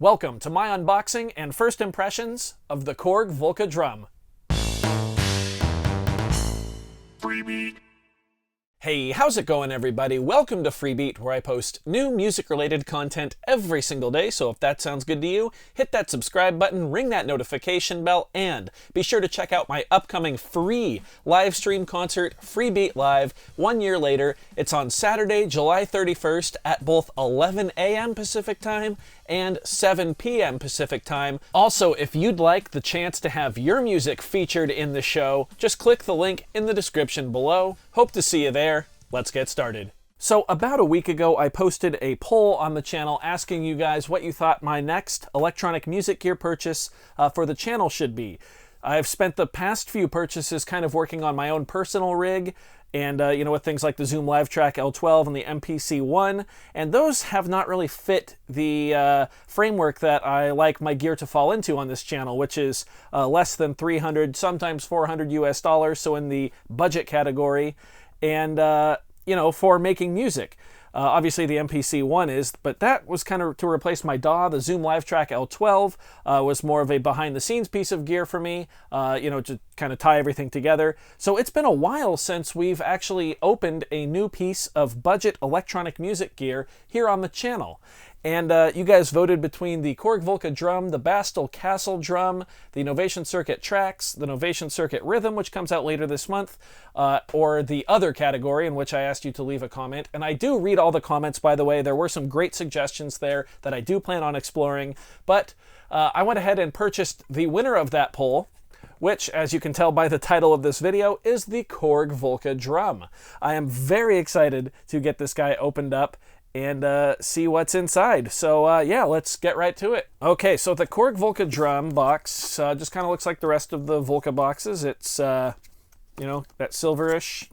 Welcome to my unboxing and first impressions of the Korg Volca Drum. Freebeat. Hey, how's it going everybody? Welcome to Freebeat, where I post new music-related content every single day, so if that sounds good to you, hit that subscribe button, ring that notification bell, and be sure to check out my upcoming free live stream concert, Freebeat Live, 1 year later. It's on Saturday, July 31st at both 11 a.m. Pacific Time and 7 p.m. Pacific Time. Also, if you'd like the chance to have your music featured in the show, just click the link in the description below. Hope to see you there. Let's get started. So about a week ago, I posted a poll on the channel asking you guys what you thought my next electronic music gear purchase for the channel should be. I've spent the past few purchases kind of working on my own personal rig, and with things like the Zoom LiveTrack L12 and the MPC-1, and those have not really fit the framework that I like my gear to fall into on this channel, which is less than 300, sometimes 400 US dollars, so in the budget category, and for making music. Obviously the MPC-1 is, but that was kind of to replace my DAW. The Zoom LiveTrack L12 was more of a behind-the-scenes piece of gear for me, to kind of tie everything together. So it's been a while since we've actually opened a new piece of budget electronic music gear here on the channel. And you guys voted between the Korg Volca Drum, the Bastel Castle Drum, the Novation Circuit Trax, the Novation Circuit Rhythm, which comes out later this month, or the other category in which I asked you to leave a comment. And I do read all the comments, by the way. There were some great suggestions there that I do plan on exploring. But I went ahead and purchased the winner of that poll, which, as you can tell by the title of this video, is the Korg Volca Drum. I am very excited to get this guy opened up and see what's inside. So yeah, let's get right to it. Okay, so the Korg Volca Drum box just kind of looks like the rest of the Volca boxes. It's, that silverish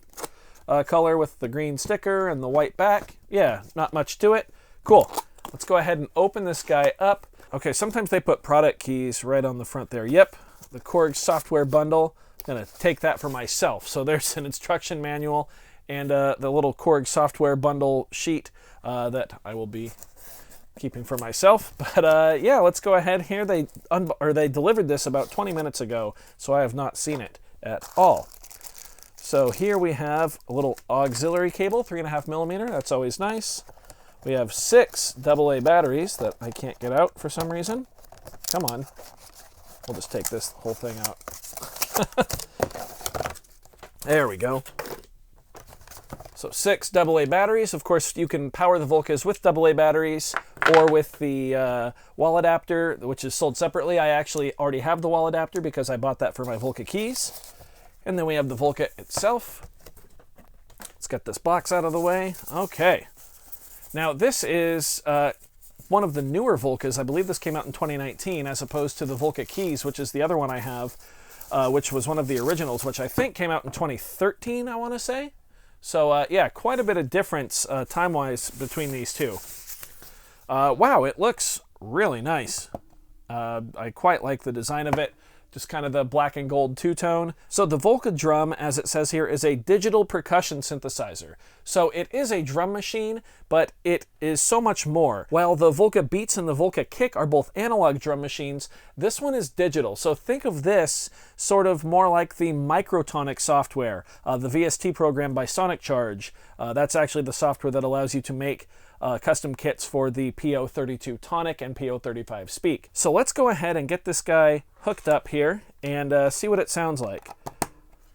color with the green sticker and the white back. Yeah, not much to it. Cool. Let's go ahead and open this guy up. Okay, sometimes they put product keys right on the front there. Yep, the Korg software bundle. I'm gonna take that for myself. So there's an instruction manual and the little Korg software bundle sheet that I will be keeping for myself. But yeah, let's go ahead here. They delivered this about 20 minutes ago, so I have not seen it at all. So here we have a little auxiliary cable, 3.5 millimeter. That's always nice. We have 6 AA batteries that I can't get out for some reason. Come on. We'll just take this whole thing out. There we go. So 6 AA batteries. Of course, you can power the Volcas with AA batteries or with the wall adapter, which is sold separately. I actually already have the wall adapter because I bought that for my Volca keys. And then we have the Volca itself. Let's get this box out of the way. Okay. Now this is one of the newer Volcas. I believe this came out in 2019 as opposed to the Volca keys, which is the other one I have, which was one of the originals, which I think came out in 2013, I want to say. So yeah, quite a bit of difference time-wise between these two. Wow, it looks really nice. I quite like the design of it. Just kind of the black and gold two-tone. So the Volca Drum, as it says here, is a digital percussion synthesizer. So it is a drum machine, but it is so much more. While the Volca Beats and the Volca Kick are both analog drum machines, this one is digital. So think of this sort of more like the Microtonic software, the VST program by Sonic Charge. That's actually the software that allows you to make custom kits for the PO32 Tonic and PO35 Speak. So let's go ahead and get this guy hooked up here and see what it sounds like.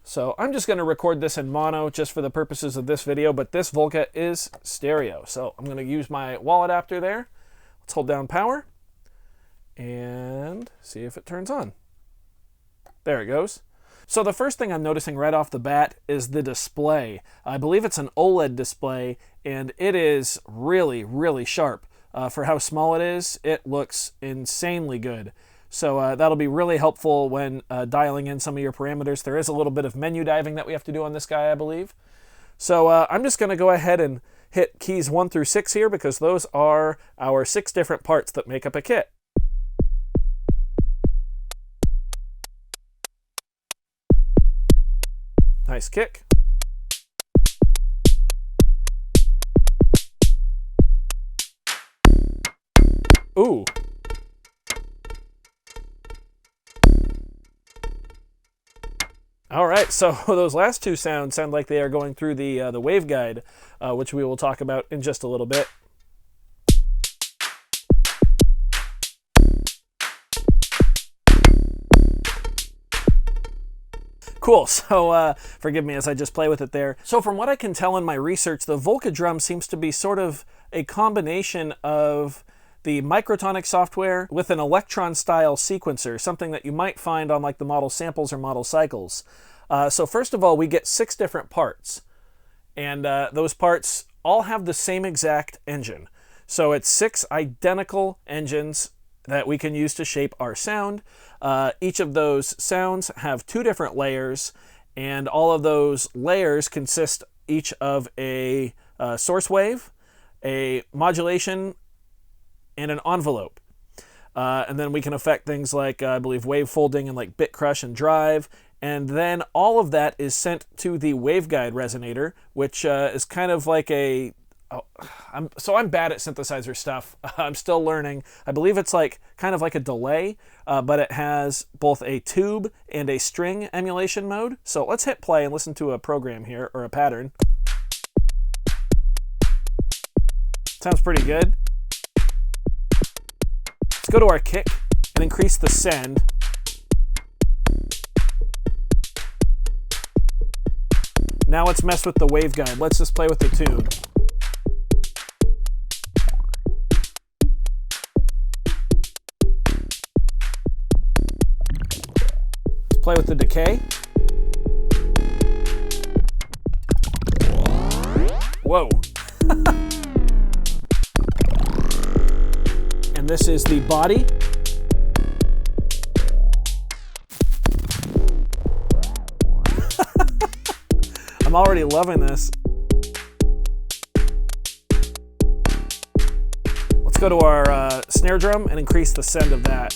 So I'm just going to record this in mono just for the purposes of this video, but this Volca is stereo. So I'm going to use my wall adapter there. Let's hold down power and see if it turns on. There it goes. So the first thing I'm noticing right off the bat is the display. I believe it's an OLED display, and it is really, really sharp. For how small it is, it looks insanely good. So that'll be really helpful when dialing in some of your parameters. There is a little bit of menu diving that we have to do on this guy, I believe. So I'm just going to go ahead and hit keys 1 through 6 here because those are our 6 different parts that make up a kit. Nice kick. Ooh, All right, so those last two sounds sound like they are going through the waveguide, which we will talk about in just a little bit. Cool, so forgive me as I just play with it there. So from what I can tell in my research, the Volca Drum seems to be sort of a combination of the microtonic software with an electron-style sequencer, something that you might find on like the model samples or model cycles. So first of all, we get 6 different parts, and those parts all have the same exact engine. So it's 6 identical engines that we can use to shape our sound. Each of those sounds have 2 different layers, and all of those layers consist each of a source wave, a modulation, and an envelope. And then we can affect things like, I believe, wave folding and like bit crush and drive. And then all of that is sent to the waveguide resonator, which is kind of like a... I'm bad at synthesizer stuff. I'm still learning. I believe it's like kind of like a delay, but it has both a tube and a string emulation mode. So let's hit play and listen to a program here, or a pattern. Sounds pretty good. Let's go to our kick and increase the send. Now let's mess with the waveguide. Let's just play with the tune. Let's play with the decay. Whoa. And this is the body. I'm already loving this. Let's go to our snare drum and increase the send of that.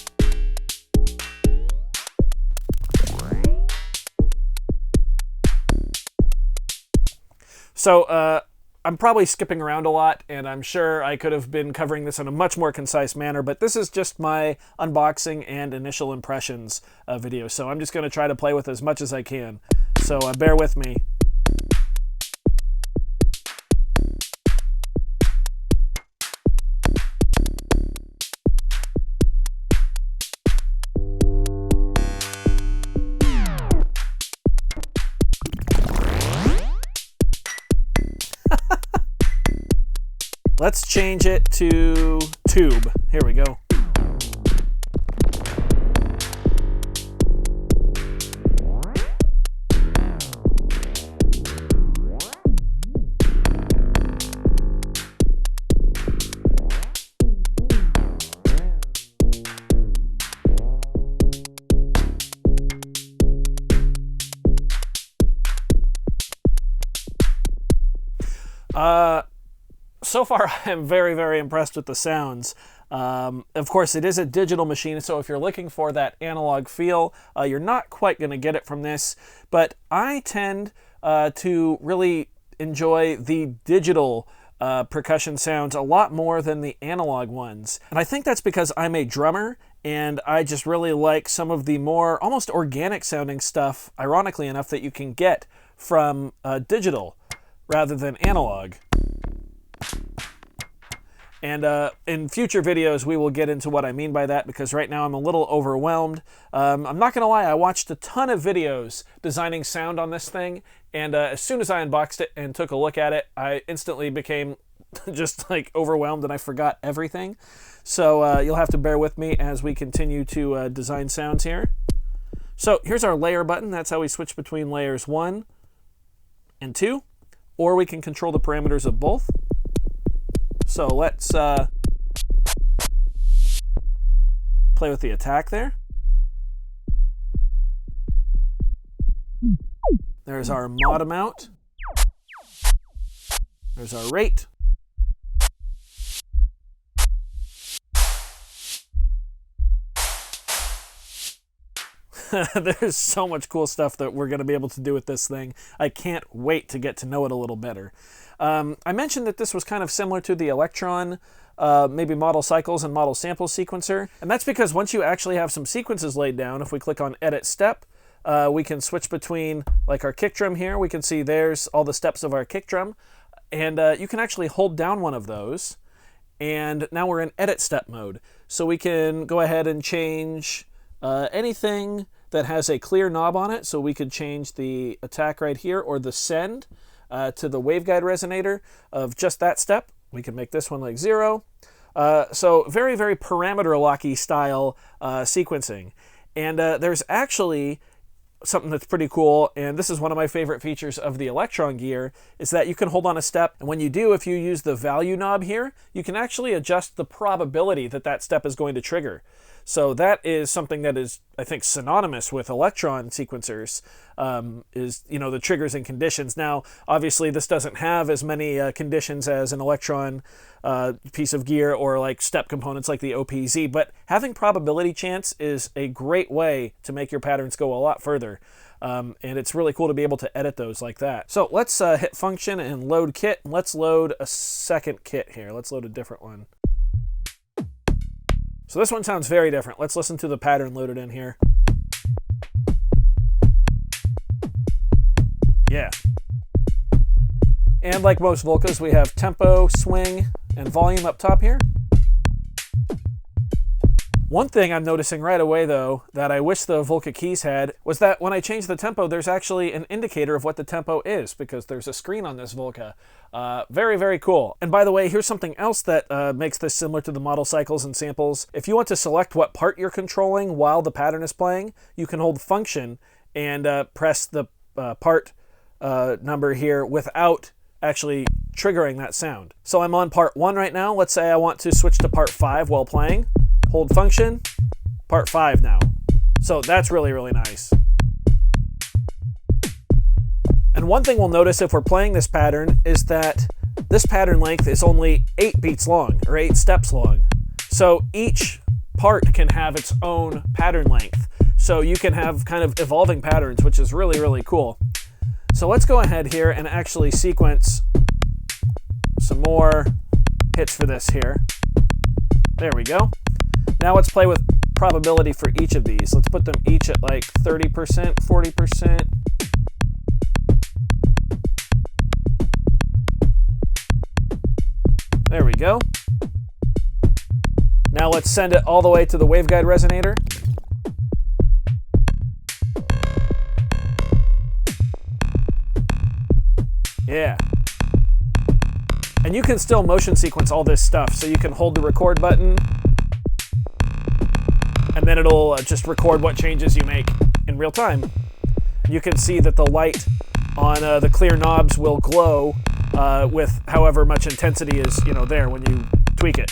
So I'm probably skipping around a lot, and I'm sure I could have been covering this in a much more concise manner, but this is just my unboxing and initial impressions video, so I'm just going to try to play with as much as I can. So bear with me. Let's change it to tube. Here we go. So far, I'm very, very impressed with the sounds. Of course, it is a digital machine, so if you're looking for that analog feel, you're not quite going to get it from this. But I tend to really enjoy the digital percussion sounds a lot more than the analog ones. And I think that's because I'm a drummer, and I just really like some of the more almost organic sounding stuff, ironically enough, that you can get from digital rather than analog. And in future videos, we will get into what I mean by that, because right now I'm a little overwhelmed. I'm not going to lie, I watched a ton of videos designing sound on this thing, and as soon as I unboxed it and took a look at it, I instantly became just like overwhelmed and I forgot everything. So you'll have to bear with me as we continue to design sounds here. So here's our layer button. That's how we switch between layers 1 and 2, or we can control the parameters of both. So let's play with the attack there. There's our mod amount. There's our rate. There's so much cool stuff that we're going to be able to do with this thing. I can't wait to get to know it a little better. I mentioned that this was kind of similar to the Electron, maybe model cycles and model sample sequencer. And that's because once you actually have some sequences laid down, if we click on Edit Step, we can switch between like our kick drum here. We can see there's all the steps of our kick drum. And you can actually hold down one of those. And now we're in edit step mode. So we can go ahead and change anything that has a clear knob on it. So we could change the attack right here or the send to the waveguide resonator of just that step. We can make this one like 0. So very, very parameter locky style sequencing. And there's actually something that's pretty cool, and this is one of my favorite features of the Electron gear, is that you can hold on a step, and when you do, if you use the value knob here, you can actually adjust the probability that that step is going to trigger. So that is something that is, I think, synonymous with Electron sequencers, is, you know, the triggers and conditions. Now, obviously, this doesn't have as many conditions as an Electron piece of gear or like step components like the OPZ, but having probability chance is a great way to make your patterns go a lot further. And it's really cool to be able to edit those like that. So let's hit function and load kit. Let's load a second kit here. Let's load a different one. So this one sounds very different. Let's listen to the pattern loaded in here. Yeah. And like most Volcas, we have tempo, swing, and volume up top here. One thing I'm noticing right away, though, that I wish the Volca keys had, was that when I change the tempo, there's actually an indicator of what the tempo is, because there's a screen on this Volca. Very, very cool. And by the way, here's something else that makes this similar to the model cycles and samples. If you want to select what part you're controlling while the pattern is playing, you can hold function and press the part number here without actually triggering that sound. So I'm on part 1 right now. Let's say I want to switch to part 5 while playing. Hold function, part 5 now. So that's really, really nice. And one thing we'll notice if we're playing this pattern is that this pattern length is only 8 beats long, or 8 steps long. So each part can have its own pattern length. So you can have kind of evolving patterns, which is really, really cool. So let's go ahead here and actually sequence some more hits for this here. There we go. Now let's play with probability for each of these. Let's put them each at like 30%, 40%. There we go. Now let's send it all the way to the waveguide resonator. Yeah. And you can still motion sequence all this stuff. So you can hold the record button, and then it'll just record what changes you make in real time. You can see that the light on the clear knobs will glow with however much intensity is, you know, there when you tweak it.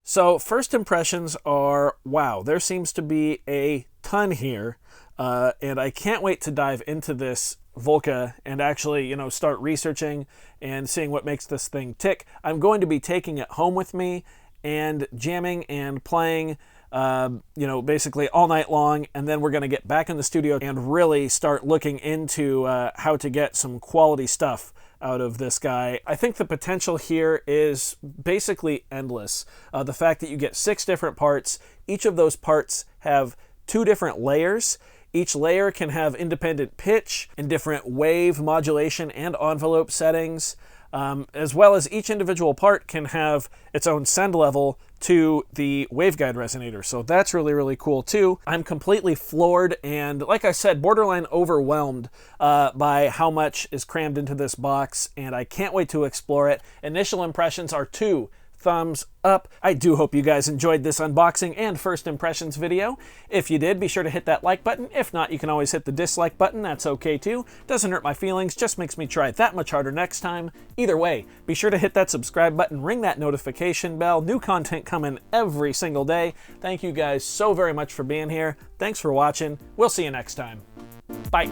So first impressions are, wow, there seems to be a ton here. And I can't wait to dive into this Volca and actually, you know, start researching and seeing what makes this thing tick. I'm going to be taking it home with me and jamming and playing, you know, basically all night long. And then we're going to get back in the studio and really start looking into how to get some quality stuff out of this guy. I think the potential here is basically endless. The fact that you get 6 different parts, each of those parts have 2 different layers. Each layer can have independent pitch and different wave modulation and envelope settings, as well as each individual part can have its own send level to the waveguide resonator. So that's really, really cool too. I'm completely floored and, like I said, borderline overwhelmed by how much is crammed into this box, and I can't wait to explore it. Initial impressions are 2 thumbs up. I do hope you guys enjoyed this unboxing and first impressions video. If you did, be sure to hit that like button. If not, you can always hit the dislike button. That's okay too. Doesn't hurt my feelings, just makes me try that much harder next time. Either way, be sure to hit that subscribe button, ring that notification bell. New content coming every single day. Thank you guys so very much for being here. Thanks for watching. We'll see you next time. Bye.